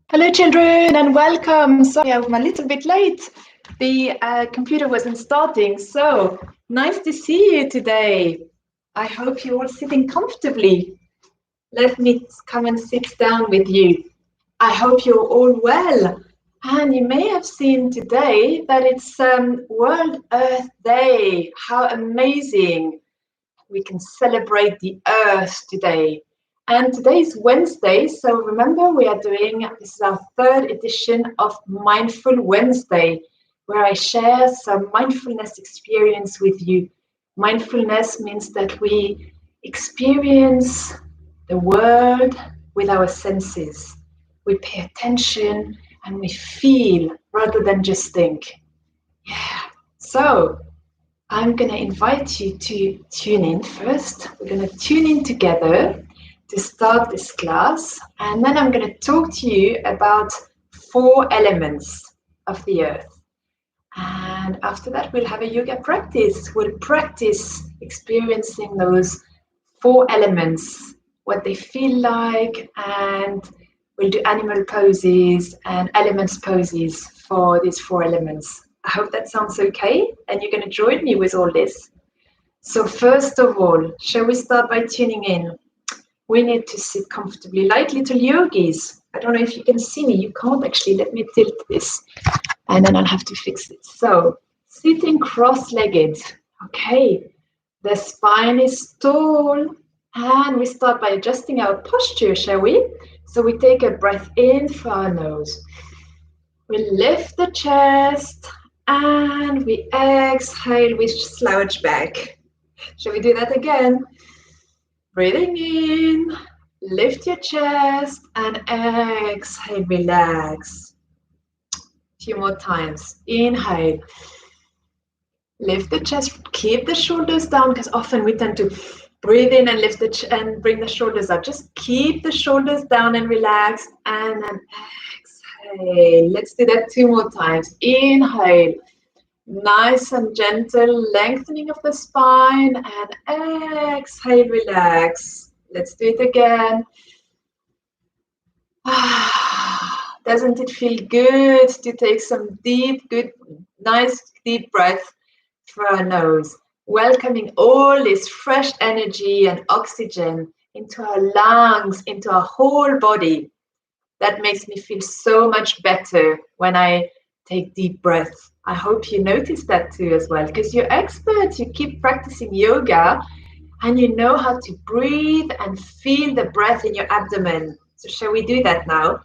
Hello children and welcome. Sorry, I'm a little bit late. The computer wasn't starting, so nice to see you today. I hope you're all sitting comfortably. Let me come and sit down with you. I hope you're all well. And you may have seen today that it's World Earth Day. How amazing. We can celebrate the Earth today. And today is Wednesday, so remember this is our third edition of Mindful Wednesday, where I share some mindfulness experience with you. Mindfulness means that we experience the world with our senses. We pay attention and we feel rather than just think. Yeah, so I'm going to invite you to tune in first. We're going to tune in together to start this class, and then I'm going to talk to you about 4 elements of the earth. And after that, we'll have a yoga practice. We'll practice experiencing those 4 elements, what they feel like, and we'll do animal poses and elements poses for these 4 elements. I hope that sounds okay, and you're going to join me with all this. So first of all, shall we start by tuning in? We need to sit comfortably, like little yogis. I don't know if you can see me. You can't actually. Let me tilt this, and then I'll have to fix it. So, sitting cross-legged. Okay, the spine is tall, and we start by adjusting our posture, shall we? So we take a breath in through our nose. We lift the chest, and we exhale, we slouch back. Shall we do that again? Breathing in, lift your chest, and exhale, relax. A few more times. Inhale, lift the chest, keep the shoulders down, because often we tend to breathe in and lift and bring the shoulders up. Just keep the shoulders down and relax, and then exhale. Let's do that 2 more times. Inhale. Nice and gentle lengthening of the spine, and exhale, relax. Let's do it again. Doesn't it feel good to take some nice deep breath through our nose, welcoming all this fresh energy and oxygen into our lungs, into our whole body. That makes me feel so much better when I take deep breaths. I hope you notice that too as well, because you're experts, you keep practicing yoga and you know how to breathe and feel the breath in your abdomen. So shall we do that now?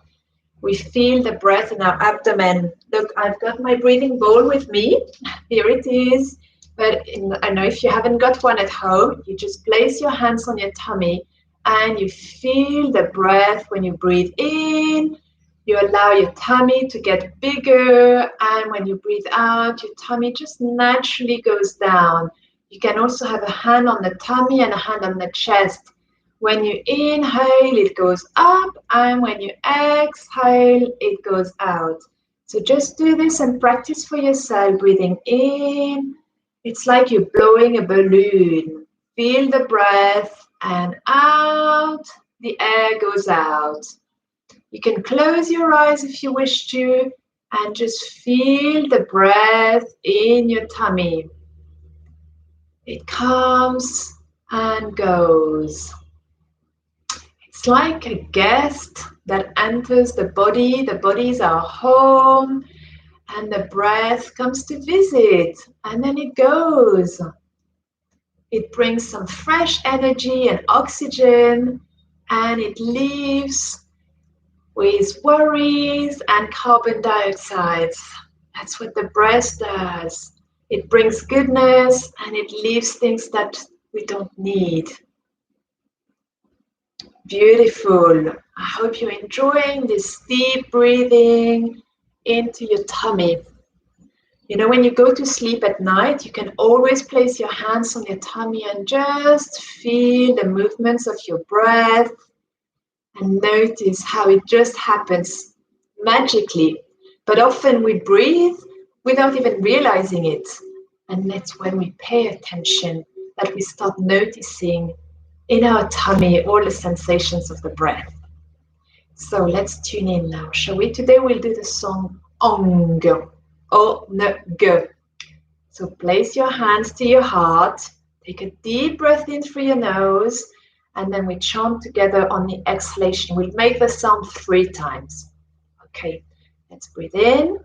We feel the breath in our abdomen. Look, I've got my breathing bowl with me. Here it is. But I know if you haven't got one at home, you just place your hands on your tummy and you feel the breath when you breathe in. You allow your tummy to get bigger, and when you breathe out, your tummy just naturally goes down. You can also have a hand on the tummy and a hand on the chest. When you inhale, it goes up, and when you exhale, it goes out. So just do this and practice for yourself. Breathing in, it's like you're blowing a balloon. Feel the breath, and out, the air goes out. You can close your eyes if you wish to, and just feel the breath in your tummy. It comes and goes. It's like a guest that enters the body. The body is our home, and the breath comes to visit, and then it goes. It brings some fresh energy and oxygen, and it leaves with worries and carbon dioxide. That's what the breath does. It brings goodness and it leaves things that we don't need. Beautiful. I hope you're enjoying this deep breathing into your tummy. You know, when you go to sleep at night, you can always place your hands on your tummy and just feel the movements of your breath. And notice how it just happens magically. But often we breathe without even realizing it. And that's when we pay attention that we start noticing in our tummy, all the sensations of the breath. So let's tune in now, shall we? Today we'll do the song Ong, O-N-G. So place your hands to your heart, take a deep breath in through your nose, and then we chant together on the exhalation. We'll make the sound 3 times. Okay, let's breathe in.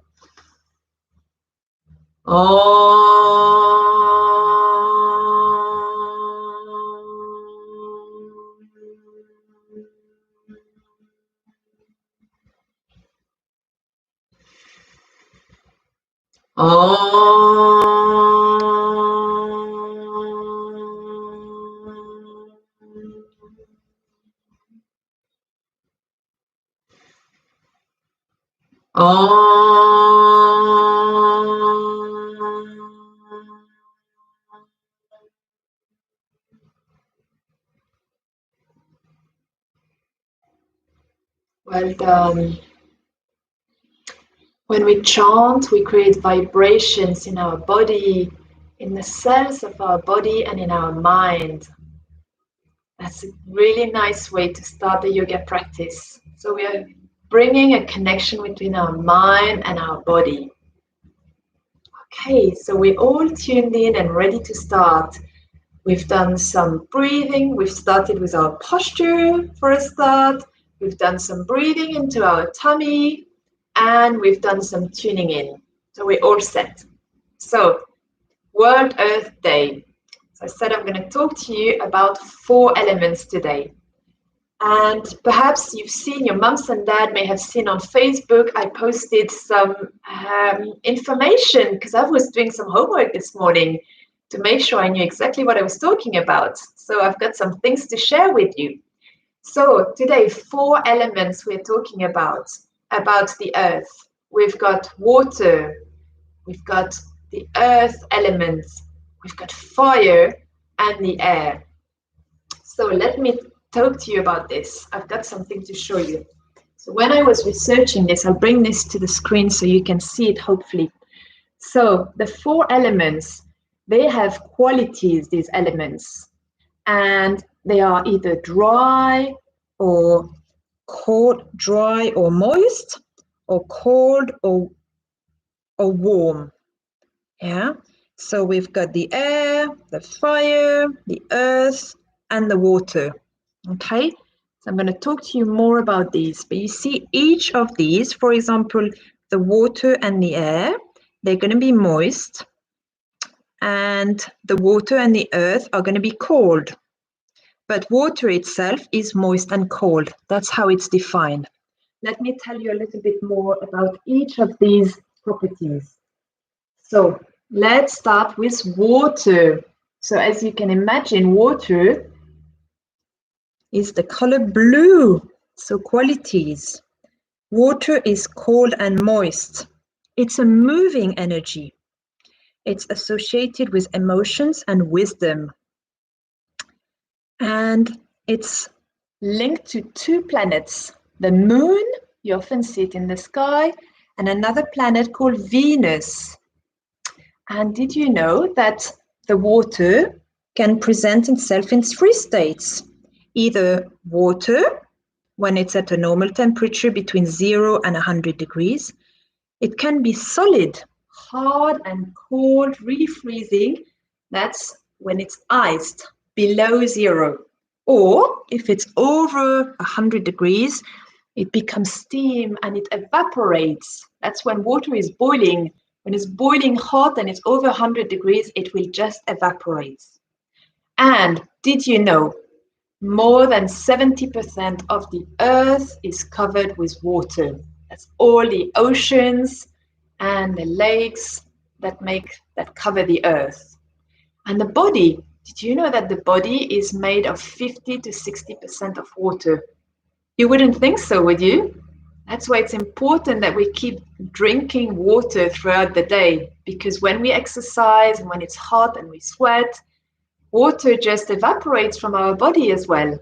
Well done. When we chant, we create vibrations in our body, in the cells of our body, and in our mind. That's a really nice way to start the yoga practice. So we are bringing a connection between our mind and our body. Okay, so we're all tuned in and ready to start. We've done some breathing. We've started with our posture for a start. We've done some breathing into our tummy, and we've done some tuning in. So we're all set. So, World Earth Day. So I said I'm going to talk to you about 4 elements today. And perhaps you've seen, your mums and dad may have seen on Facebook, I posted some information because I was doing some homework this morning to make sure I knew exactly what I was talking about. So I've got some things to share with you. So today, 4 elements we're talking about the earth. We've got water, we've got the earth elements, we've got fire and the air. So let me talk to you about this. I've got something to show you. So when I was researching this, I'll bring this to the screen so you can see it hopefully. So the 4 elements, they have qualities, these elements, and they are either dry or cold, dry or moist, or cold or warm. Yeah. So we've got the air, the fire, the earth, and the water. Okay. So I'm going to talk to you more about these. But you see, each of these, for example, the water and the air, they're going to be moist, and the water and the earth are going to be cold. But water itself is moist and cold. That's how it's defined. Let me tell you a little bit more about each of these properties. So let's start with water. So as you can imagine, water is the color blue. So qualities. Water is cold and moist. It's a moving energy. It's associated with emotions and wisdom. And it's linked to 2 planets. The moon, you often see it in the sky, and another planet called Venus. And did you know that the water can present itself in 3 states? Either water, when it's at a normal temperature between 0 and 100 degrees. It can be solid, hard and cold, really freezing. That's when it's iced, below 0. Or if it's over 100 degrees, it becomes steam and it evaporates. That's when water is boiling. When it's boiling hot and it's over 100 degrees, it will just evaporate. And did you know, more than 70% of the earth is covered with water. That's all the oceans and the lakes that cover the earth. And the body, did you know that the body is made of 50 to 60% of water? You wouldn't think so, would you? That's why it's important that we keep drinking water throughout the day, because when we exercise and when it's hot and we sweat, water just evaporates from our body as well.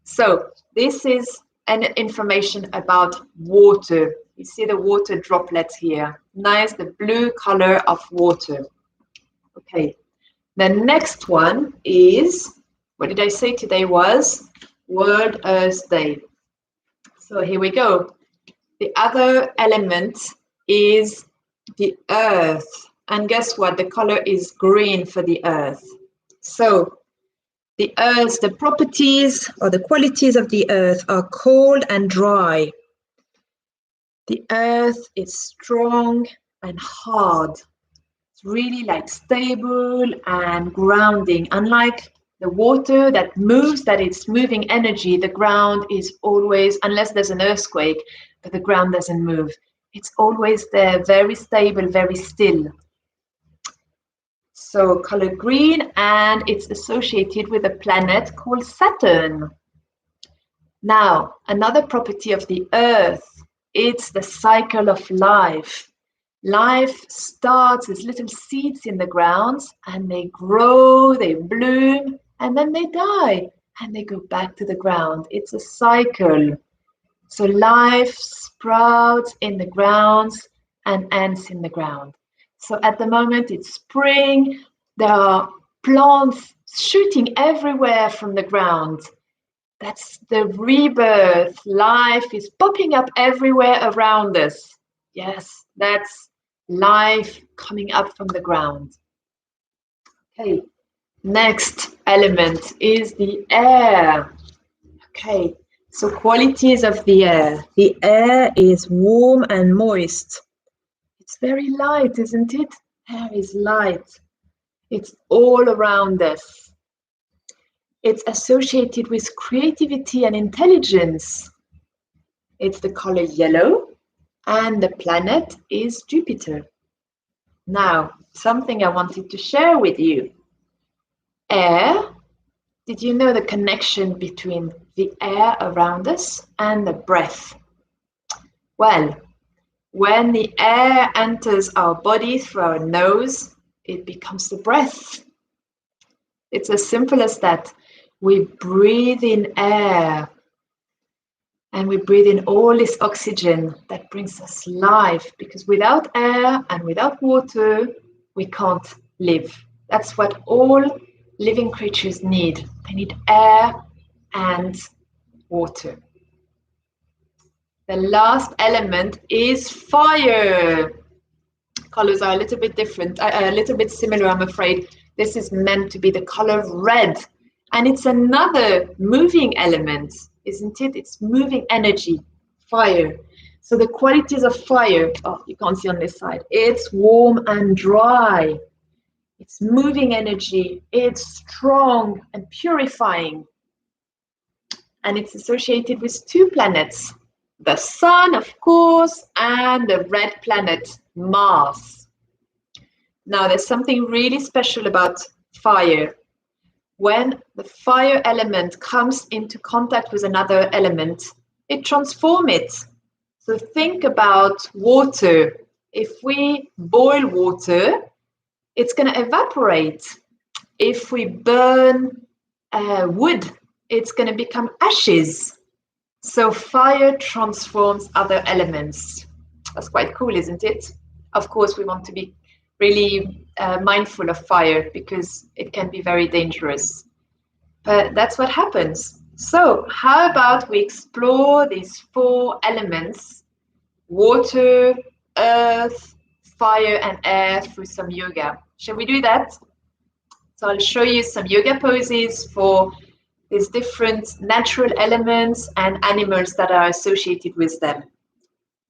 So this is an information about water. You see the water droplets here. Nice, the blue color of water. Okay. The next one is What did I say today was? World Earth Day. So here we go. The other element is the earth. And guess what? The color is green for the earth. So the earth, the properties or the qualities of the earth are cold and dry. The earth is strong and hard. It's really like stable and grounding. Unlike the water that moves, that it's moving energy, the ground is always, unless there's an earthquake, but the ground doesn't move. It's always there, very stable, very still. So color green, and it's associated with a planet called Saturn. Now, another property of the earth, it's the cycle of life. Life starts as little seeds in the ground, and they grow, they bloom, and then they die, and they go back to the ground. It's a cycle. So life sprouts in the ground and ends in the ground. So at the moment it's spring, there are plants shooting everywhere from the ground. That's the rebirth. Life is popping up everywhere around us. Yes, that's life coming up from the ground. Okay, next element is the air. Okay, so qualities of the air. The air is warm and moist. It's very light, isn't it? Air is light. It's all around us. It's associated with creativity and intelligence. It's the color yellow, and the planet is Jupiter. Now, something I wanted to share with you. Air. Did you know the connection between the air around us and the breath? Well, when the air enters our body through our nose, it becomes the breath. It's as simple as that. We breathe in air, and we breathe in all this oxygen that brings us life, because without air and without water, we can't live. That's what all living creatures need. They need air and water. The last element is fire. Colors are a little bit different, a little bit similar, I'm afraid. This is meant to be the color red, and it's another moving element, isn't it? It's moving energy, fire. So the qualities of fire, oh, you can't see on this side. It's warm and dry. It's moving energy. It's strong and purifying. And it's associated with two planets, the sun, of course, and the red planet, Mars. Now, there's something really special about fire. When the fire element comes into contact with another element, it transforms it. So think about water. If we boil water, it's going to evaporate. If we burn wood, it's going to become ashes. So fire transforms other elements. That's quite cool, isn't it? Of course, we want to be really mindful of fire because it can be very dangerous. But that's what happens. So how about we explore these four elements, water, earth, fire, and air, through some yoga? Shall we do that? So I'll show you some yoga poses for these different natural elements and animals that are associated with them.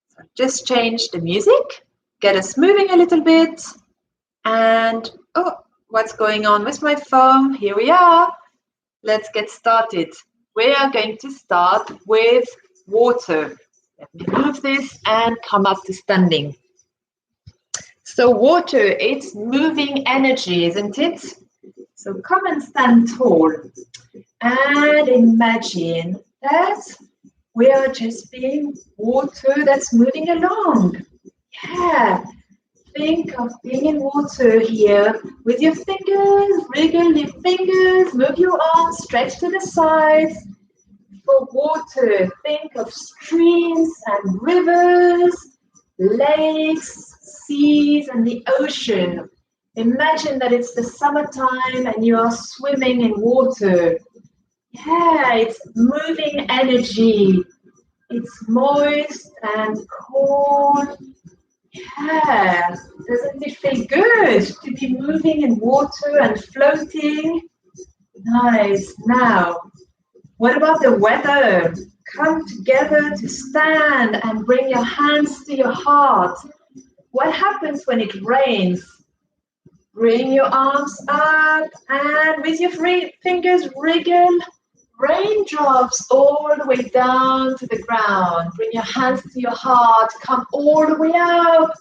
So just change the music, get us moving a little bit. And, oh, what's going on with my phone? Here we are. Let's get started. We are going to start with water. Let me move this and come up to standing. So water, it's moving energy, isn't it? So come and stand tall and imagine that we are just being water that's moving along. Yeah, think of being in water here with your fingers, wriggle your fingers, move your arms, stretch to the sides. For water, think of streams and rivers, lakes, seas, and the ocean. Imagine that it's the summertime and you are swimming in water. Yeah, it's moving energy. It's moist and cool. Yeah, doesn't it feel good to be moving in water and floating? Nice. Now, what about the weather? Come together to stand and bring your hands to your heart. What happens when it rains? Bring your arms up and with your fingers wriggle raindrops all the way down to the ground. Bring your hands to your heart, come all the way up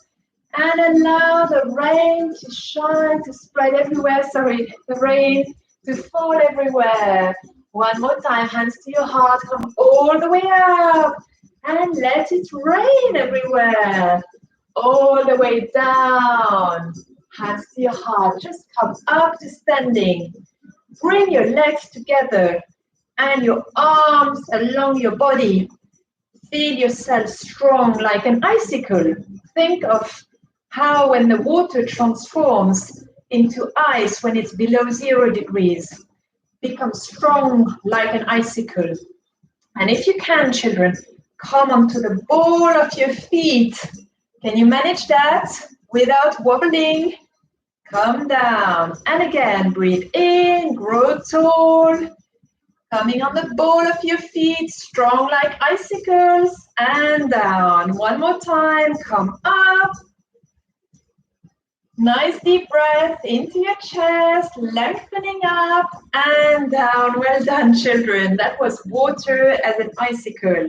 and allow the rain to shine, to spread everywhere. Sorry, the rain to fall everywhere. One more time, hands to your heart, come all the way up and let it rain everywhere. All the way down. Hands to your heart, just come up to standing. Bring your legs together and your arms along your body. Feel yourself strong like an icicle. Think of how when the water transforms into ice when it's below 0 degrees, becomes strong like an icicle. And if you can, children, come onto the ball of your feet. Can you manage that without wobbling? Come down. And again, breathe in, grow tall. Coming on the ball of your feet, strong like icicles, and down. One more time, come up. Nice deep breath into your chest, lengthening up and down. Well done, children. That was water as an icicle.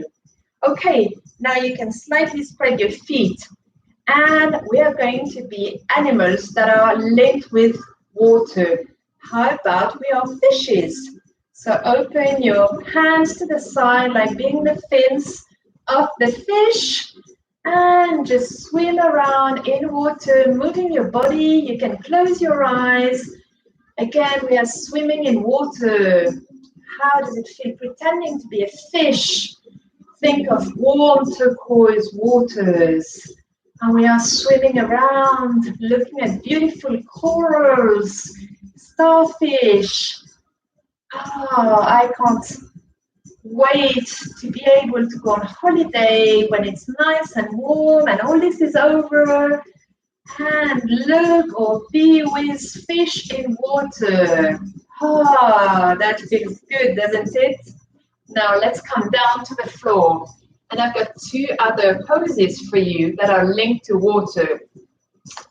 Okay, now you can slightly spread your feet. And we are going to be animals that are linked with water. How about we are fishes? So open your hands to the side like being the fins of the fish and just swim around in water, moving your body. You can close your eyes. Again, we are swimming in water. How does it feel pretending to be a fish? Think of warm turquoise waters. And we are swimming around, looking at beautiful corals, starfish. Oh, I can't wait to be able to go on holiday when it's nice and warm and all this is over and look or be with fish in water. Ah, that feels good, doesn't it? Now let's come down to the floor. And I've got 2 other poses for you that are linked to water.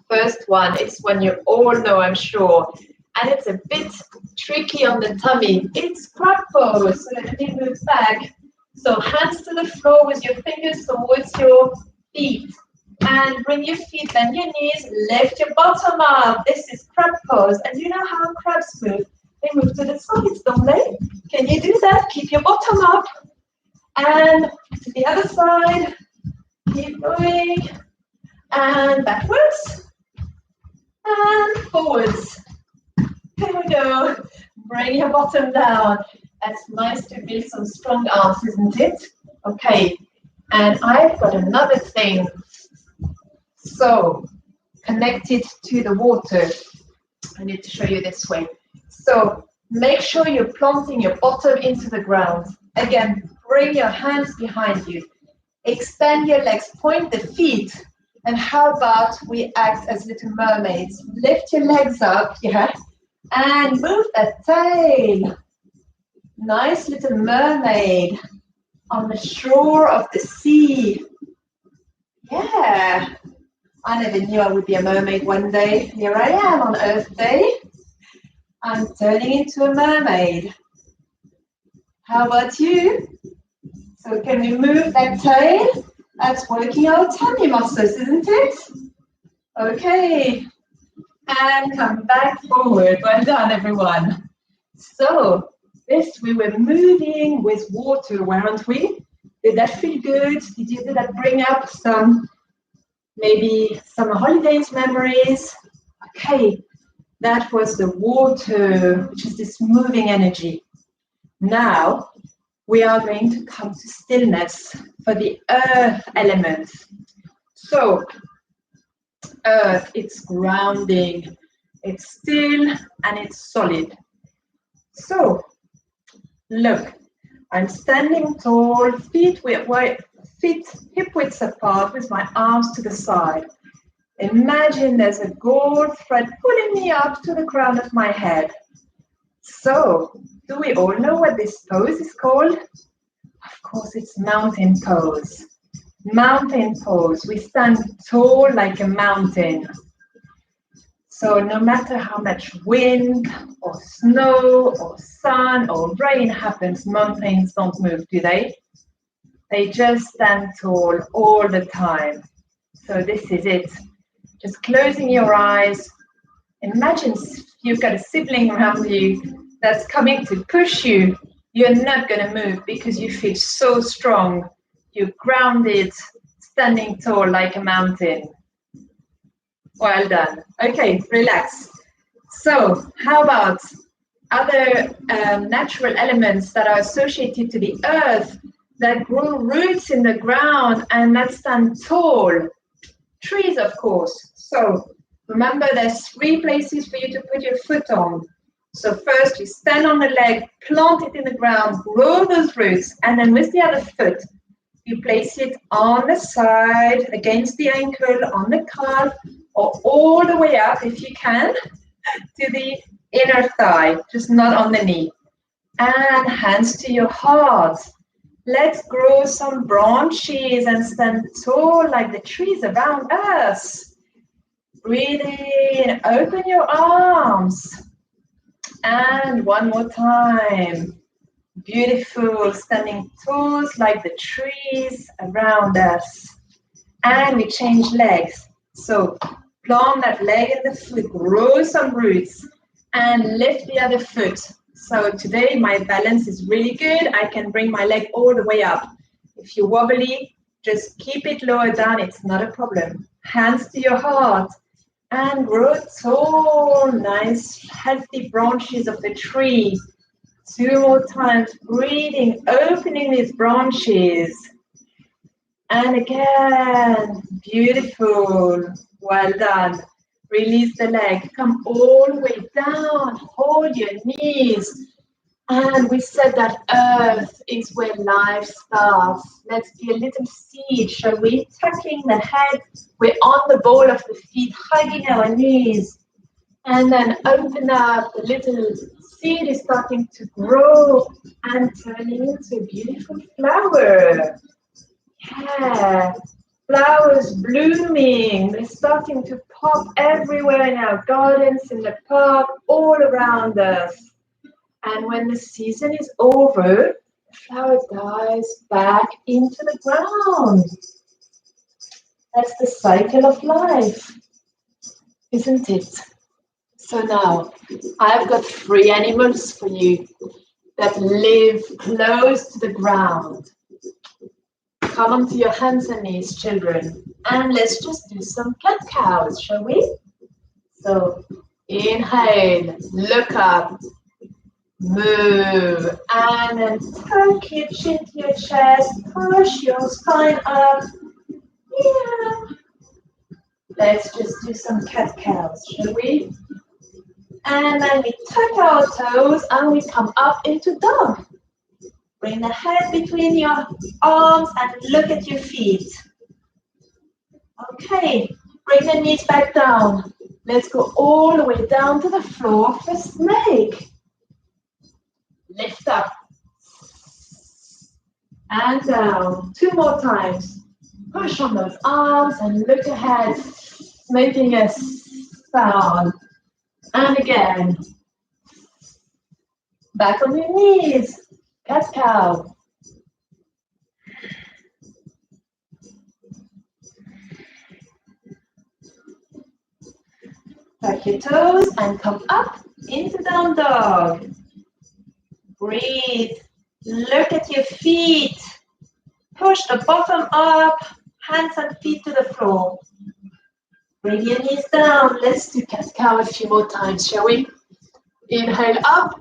First one is one you all know, I'm sure. And it's a bit tricky on the tummy. It's crab pose. So let me move back. So hands to the floor with your fingers towards your feet. And bring your feet, bend your knees, lift your bottom up. This is crab pose. And you know how crabs move? They move to the sides, don't they? Can you do that? Keep your bottom up. And to the other side. Keep going. And backwards. And forwards. Here we go. Bring your bottom down. That's nice to build some strong arms, isn't it? Okay. And I've got another thing. So, connected to the water. I need to show you this way. So, make sure you're planting your bottom into the ground. Again, bring your hands behind you. Extend your legs, point the feet. And how about we act as little mermaids? Lift your legs up, yeah? And move that tail. Nice little mermaid on the shore of the sea. Yeah. I never knew I would be a mermaid one day. Here I am on Earth Day. I'm turning into a mermaid. How about you? So can we move that tail? That's working our tummy muscles, isn't it? Okay. And come back forward. Well done, everyone. So, this, we were moving with water, weren't we? Did that feel good? Did that bring up maybe some holidays memories? Okay, that was the water, which is this moving energy. Now, we are going to come to stillness for the earth element. So, earth, it's grounding. It's still and it's solid. So, look, I'm standing tall, feet hip width apart with my arms to the side. Imagine there's a gold thread pulling me up to the crown of my head. So, do we all know what this pose is called? Of course, it's mountain pose. Mountain pose. We stand tall like a mountain. So no matter how much wind or snow or sun or rain happens, mountains don't move, do they? They just stand tall all the time. So this is it. Just closing your eyes. Imagine you've got a sibling around you that's coming to push you. You're not going to move because you feel so strong. You're grounded, standing tall like a mountain. Well done. Okay, relax. So how about other natural elements that are associated to the earth that grow roots in the ground and that stand tall? Trees, of course. So remember, there's 3 places for you to put your foot on. So first you stand on the leg, plant it in the ground, grow those roots, and then with the other foot, you place it on the side, against the ankle, on the calf, or all the way up, if you can, to the inner thigh, just not on the knee. And hands to your heart. Let's grow some branches and stand tall like the trees around us. Breathe in, open your arms. And one more time. Beautiful, standing tall like the trees around us. And we change legs. So plant that leg and the foot, grow some roots, and lift the other foot. So today my balance is really good. I can bring my leg all the way up. If you're wobbly, just keep it lower down. It's not a problem. Hands to your heart and grow tall. Nice, healthy branches of the tree. 2 more times, breathing, opening these branches. And again, beautiful. Well done. Release the leg. Come all the way down. Hold your knees. And we said that earth is where life starts. Let's be a little seed, shall we? Tucking the head. We're on the ball of the feet, hugging our knees. And then open up. The little seed is starting to grow and turning into a beautiful flower. Yeah, flowers blooming. They're starting to pop everywhere in our gardens, in the park, all around us. And when the season is over, the flower dies back into the ground. That's the cycle of life, isn't it? So now, I've got 3 animals for you that live close to the ground. Come onto your hands and knees, children, and let's just do some cat-cows, shall we? So, inhale, look up, move, and then tuck your chin to your chest, push your spine up. Yeah. Let's just do some cat-cows, shall we? And then we tuck our toes and we come up into dog. Bring the head between your arms and look at your feet. Okay, bring the knees back down. Let's go all the way down to the floor for snake. Lift up. And down. 2 more times. Push on those arms and look ahead, making a sound. And again. Back on your knees. Cat-cow. Tuck your toes and come up into down dog. Breathe. Look at your feet. Push the bottom up. Hands and feet to the floor. Bring your knees down. Let's do cat-cow a few more times, shall we? Inhale up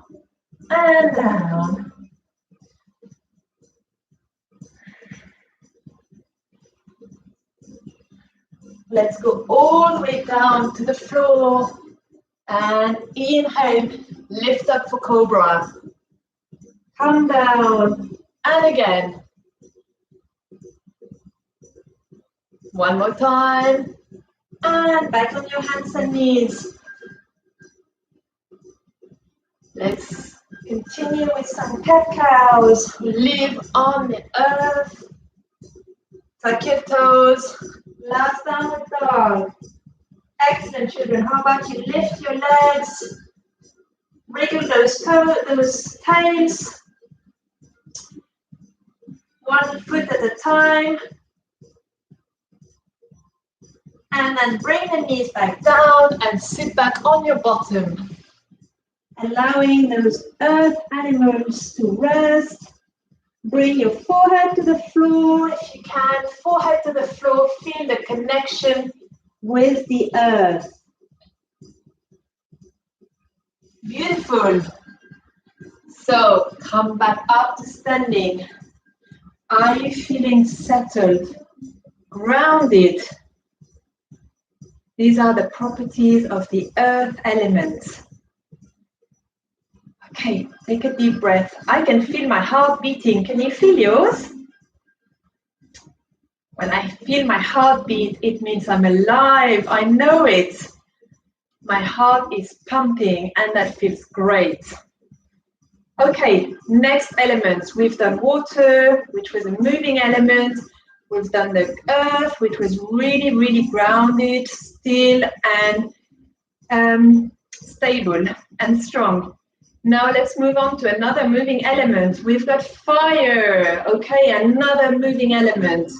and down. Let's go all the way down to the floor And inhale, lift up for cobra. Come down, and again. One more time, and back on your hands and knees. Let's continue with some cat-cows. Live on the earth. Tuck your toes. Last downward dog. Excellent, children. How about you lift your legs? Wriggle those tails. One foot at a time. And then bring the knees back down and sit back on your bottom. Allowing those earth animals to rest. Bring your forehead to the floor if you can. Forehead to the floor. Feel the connection with the earth. Beautiful. So come back up to standing. Are you feeling settled, grounded? These are the properties of the earth element. Okay, take a deep breath. I can feel my heart beating. Can you feel yours? When I feel my heartbeat, it means I'm alive. I know it. My heart is pumping and that feels great. Okay, next elements. We've done water, which was a moving element. We've done the earth, which was really, really grounded, still, and stable and strong. Now let's move on to another moving element. We've got fire. Okay, another moving element.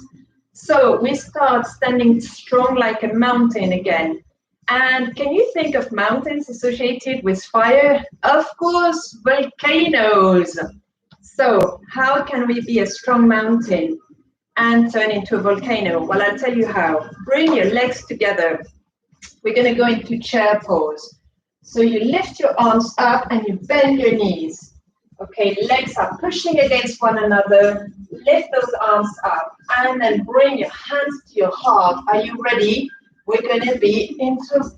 So we start standing strong like a mountain again. And can you think of mountains associated with fire? Of course, volcanoes. So how can we be a strong mountain and turn into a volcano? Well, I'll tell you how. Bring your legs together. We're going to go into chair pose. So you lift your arms up and you bend your knees. Okay, legs are pushing against one another. Lift those arms up and then bring your hands to your heart. Are you ready? We're going to be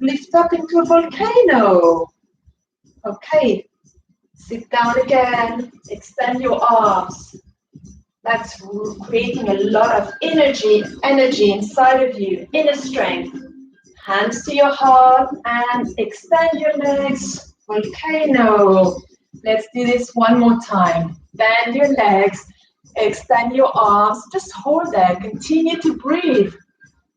lift up into a volcano. Okay, sit down again. Extend your arms. That's creating a lot of energy inside of you, inner strength. Hands to your heart and extend your legs. Volcano. Let's do this one more time. Bend your legs, extend your arms. Just hold there. Continue to breathe.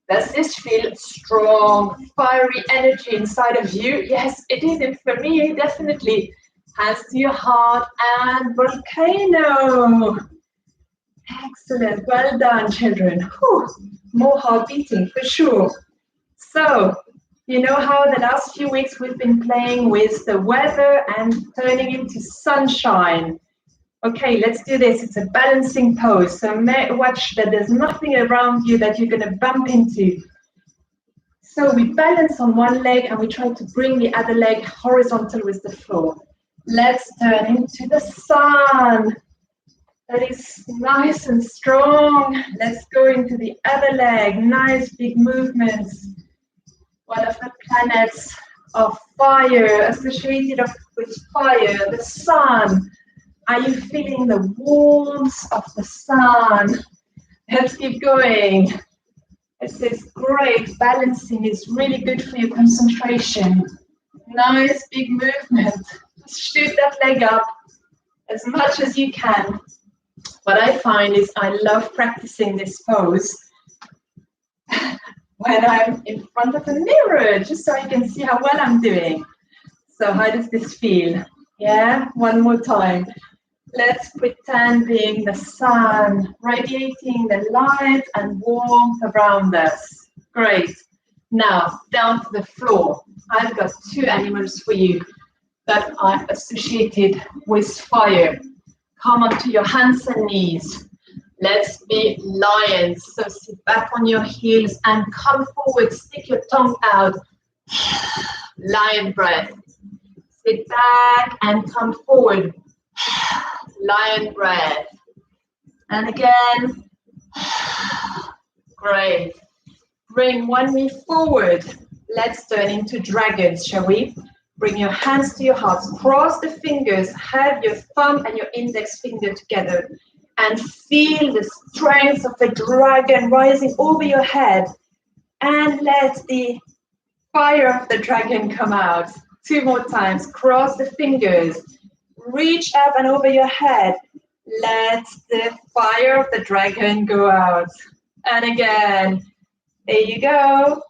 Does this feel strong, fiery energy inside of you? Yes, it is. And for me, definitely. Hands to your heart and volcano. Excellent. Well done, children. Whew. More heart beating for sure. So, you know how the last few weeks we've been playing with the weather and turning into sunshine. Okay, let's do this. It's a balancing pose. So watch that there's nothing around you that you're going to bump into. So we balance on one leg and we try to bring the other leg horizontal with the floor. Let's turn into the sun. That is nice and strong. Let's go into the other leg. Nice big movements. One of the planets of fire, associated with fire, the sun. Are you feeling the warmth of the sun? Let's keep going. This is great. Balancing is really good for your concentration. Nice big movement. Just shoot that leg up as much as you can. What I find is I love practicing this pose when I'm in front of a mirror, just so I can see how well I'm doing. So how does this feel? Yeah, one more time. Let's pretend being the sun, radiating the light and warmth around us. Great. Now, down to the floor. I've got two animals for you that are associated with fire. Come onto your hands and knees. Let's be lions. So sit back on your heels and come forward. Stick your tongue out. Lion breath. Sit back and come forward. Lion breath. And again. Great. Bring one knee forward. Let's turn into dragons, shall we? Bring your hands to your hearts. Cross the fingers. Have your thumb and your index finger together. And feel the strength of the dragon rising over your head. And let the fire of the dragon come out. 2 more times. Cross the fingers. Reach up and over your head. Let the fire of the dragon go out. And again. There you go.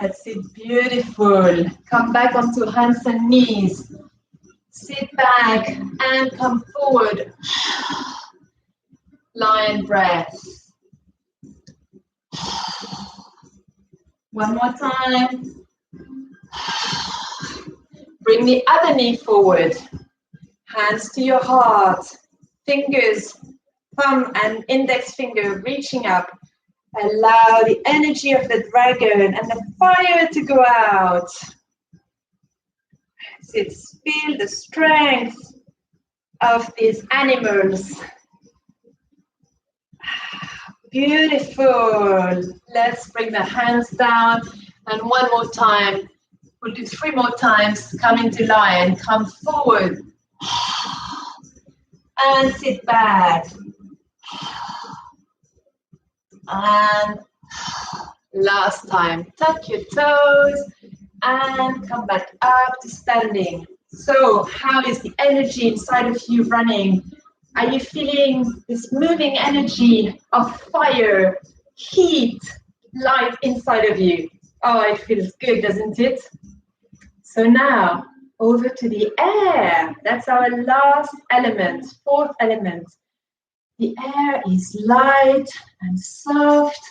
That's it. Beautiful. Come back onto hands and knees. Sit back and come forward. Lion breath. One more time. Bring the other knee forward. Hands to your heart. Fingers, thumb and index finger reaching up. Allow the energy of the dragon and the fire to go out. Feel the strength of these animals. Beautiful. Let's bring the hands down. And one more time. We'll do 3 more times. Come into lion. Come forward. And sit back. And last time. Tuck your toes. And come back up to standing. So how is the energy inside of you running? Are you feeling this moving energy of fire, heat, light inside of you? Oh, it feels good, doesn't it? So now, over to the air. That's our last element, 4th element. The air is light and soft,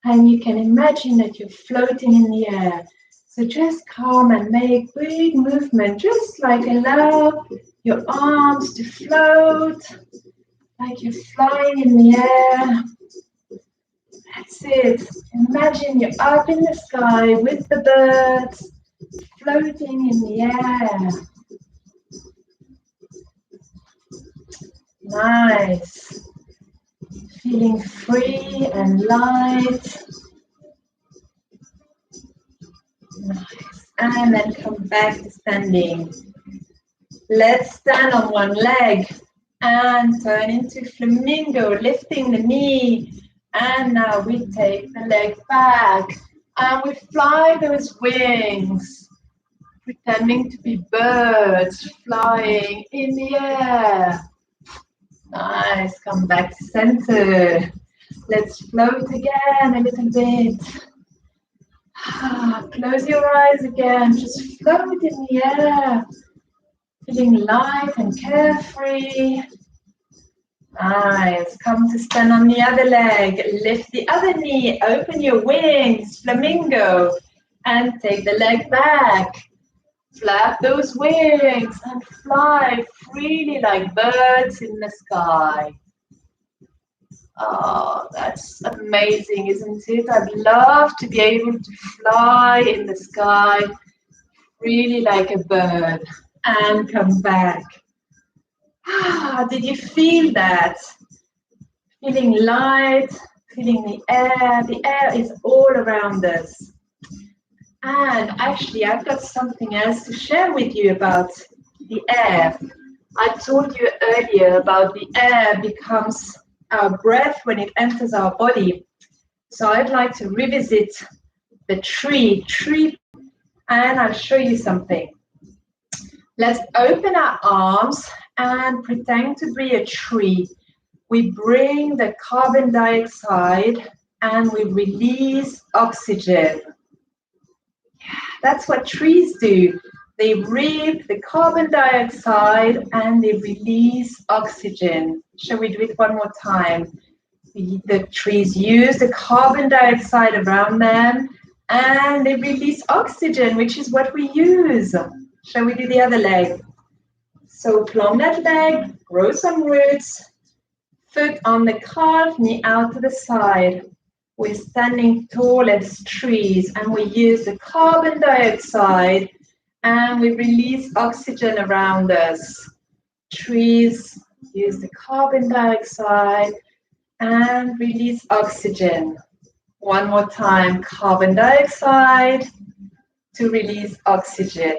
and you can imagine that you're floating in the air. So just come and make big movement, just like allow your arms to float, like you're flying in the air. That's it. Imagine you're up in the sky with the birds, floating in the air. Nice. Feeling free and light. Nice. And then come back to standing. Let's stand on one leg and turn into flamingo, lifting the knee. And now we take the leg back and we fly those wings, pretending to be birds flying in the air. Nice. Come back to center. Let's float again a little bit. Close your eyes again, just float in the air, feeling light and carefree. Nice, come to stand on the other leg, lift the other knee, open your wings, flamingo, and take the leg back. Flap those wings and fly freely like birds in the sky. Oh, that's amazing, isn't it? I'd love to be able to fly in the sky, really like a bird, and come back. Did you feel that? Feeling light, feeling the air. The air is all around us. And actually, I've got something else to share with you about the air. I told you earlier about the air becomes our breath when it enters our body. So I'd like to revisit the tree, and I'll show you something. Let's open our arms and pretend to be a tree. We bring the carbon dioxide and we release oxygen. That's what trees do. They breathe the carbon dioxide and they release oxygen. Shall we do it one more time? The trees use the carbon dioxide around them and they release oxygen, which is what we use. Shall we do the other leg? So plant that leg, grow some roots, foot on the calf, knee out to the side. We're standing tall as trees and we use the carbon dioxide and we release oxygen around us. Trees use the carbon dioxide and release oxygen. One more time, carbon dioxide, to release oxygen.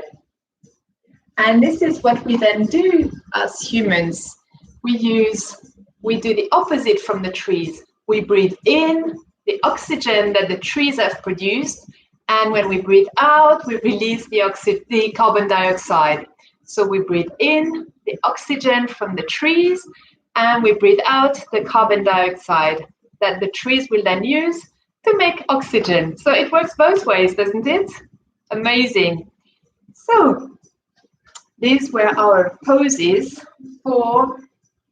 And this is what we then do as humans. We do the opposite from the trees. We breathe in the oxygen that the trees have produced, and when we breathe out, we release the carbon dioxide. So we breathe in the oxygen from the trees, and we breathe out the carbon dioxide that the trees will then use to make oxygen. So it works both ways, doesn't it? Amazing. So these were our poses for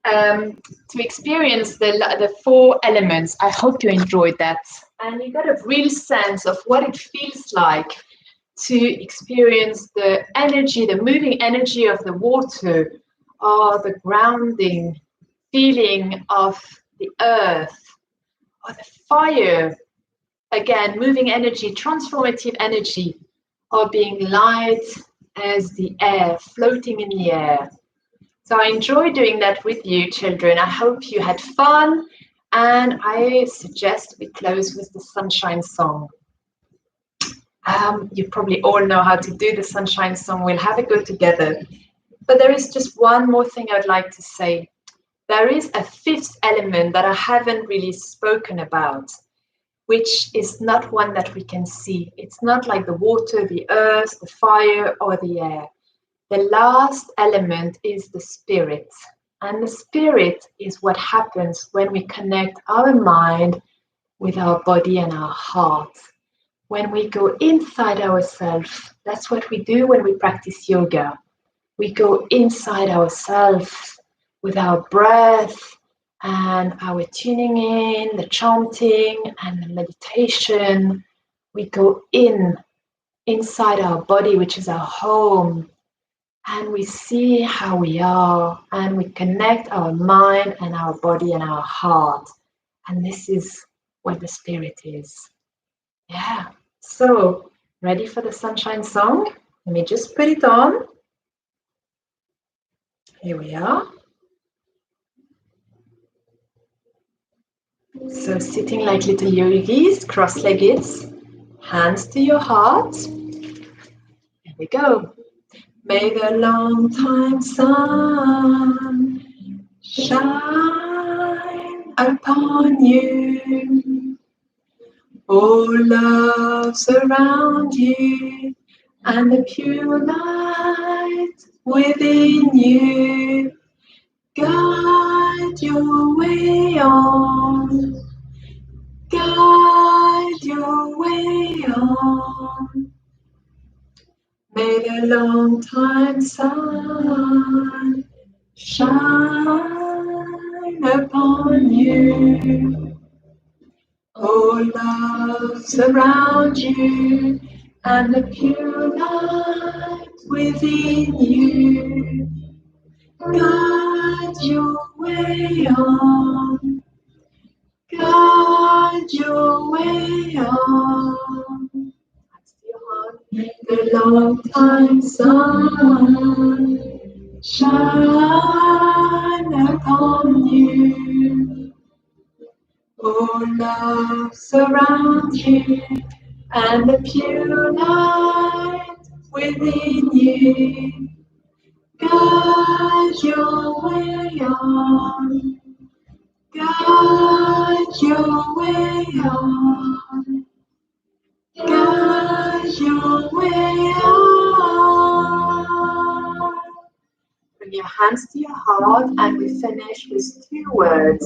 to experience the 4 elements. I hope you enjoyed that. And you got a real sense of what it feels like to experience the energy, the moving energy of the water, or the grounding feeling of the earth, or the fire. Again, moving energy, transformative energy, or being light as the air, floating in the air. So I enjoy doing that with you, children. I hope you had fun, and I suggest we close with the sunshine song. You probably all know how to do the sunshine song. We'll have a go together. But there is just one more thing I'd like to say. There is a 5th element that I haven't really spoken about, which is not one that we can see. It's not like the water, the earth, the fire, or the air. The last element is the spirit. And the spirit is what happens when we connect our mind with our body and our heart. When we go inside ourselves, that's what we do when we practice yoga. We go inside ourselves with our breath and our tuning in, the chanting and the meditation. We go inside our body, which is our home. And we see how we are, and we connect our mind and our body and our heart. And this is what the spirit is. Yeah. So, ready for the sunshine song? Let me just put it on. Here we are. So, sitting like little yogis, cross-legged, hands to your heart. Here we go. May the long time sun shine upon you. All love surround you, and the pure light within you. Guide your way on. Guide your way on. May the long time sun shine upon you. Oh, love surround you, and the pure light within you. Guide your way on. Guide your way on. The long time sun shine upon you. Oh, love surround you, and the pure light within you. Guide your way on. Guide your way on. Guide your way on. Bring your hands to your heart, and we finish with 2 words.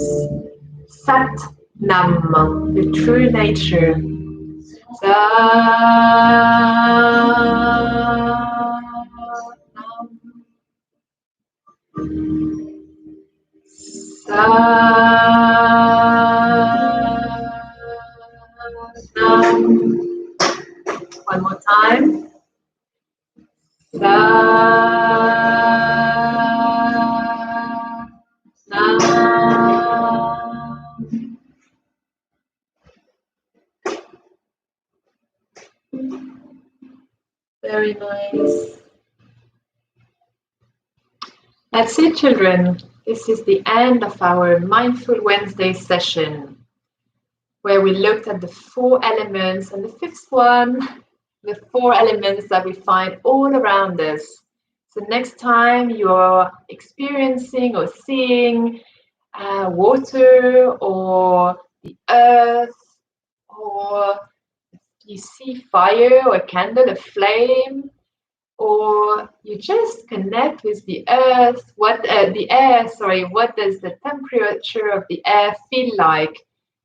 Sat Nam, the true nature. Sat. One more time. Very nice. That's it, children. This is the end of our Mindful Wednesday session, where we looked at the 4 elements, and the 5th one the 4 elements that we find all around us. So next time you're experiencing or seeing water or the earth, or you see fire or a candle, a flame, or you just connect with the earth, what does the temperature of the air feel like,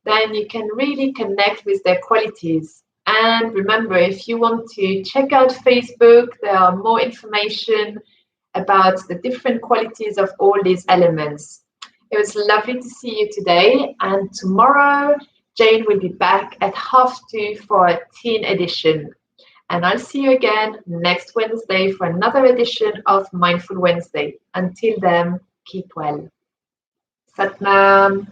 then you can really connect with their qualities. And remember, if you want to check out Facebook, there are more information about the different qualities of all these elements. It was lovely to see you today, and tomorrow Jane will be back at 2:30 for a teen edition. And I'll see you again next Wednesday for another edition of Mindful Wednesday. Until then, keep well. Satnam.